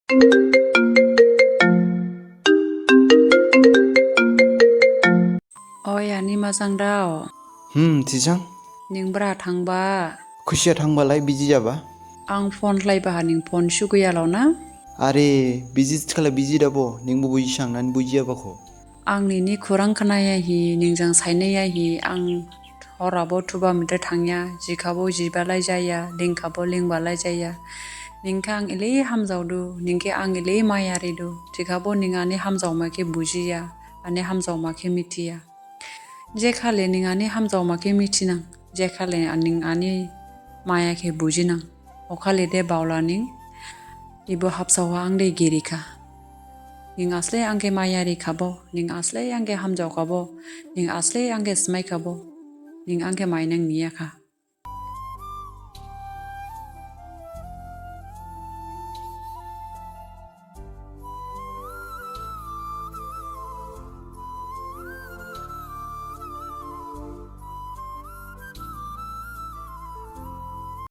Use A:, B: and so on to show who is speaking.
A: Oi ani mazang dao.
B: Tijang.
A: Ning bra thangba.
B: Kusia thangbaलाय बिजि जाबा?
A: Ang phone layba ning phone suguyalo na?
B: Are बिजि खालाय बिजि दाबो निंबो बुजि सांनानै बुजि जाबाखो.
A: Ang nini khurang khanayahi ningjang sainayahi ang horabo tuba mite thangya jikabo jibalai jaya lingkabo lingbalai jaya. Ningka ang ile hamjaudu ningke ang ile mayaridu jikabo ningani hamjaumake bujiya ane hamjaumake mitiya. Jekhale ningani hamjaumake mitinang jekhale ningani mayake bujinang. Okhale de baulaning ibo hapsawa ang de girika. Ning asle angke mayari kabo, ning asle angke hamjau kabo, ning asle angke smai kabo, ning angke mainang niya ka.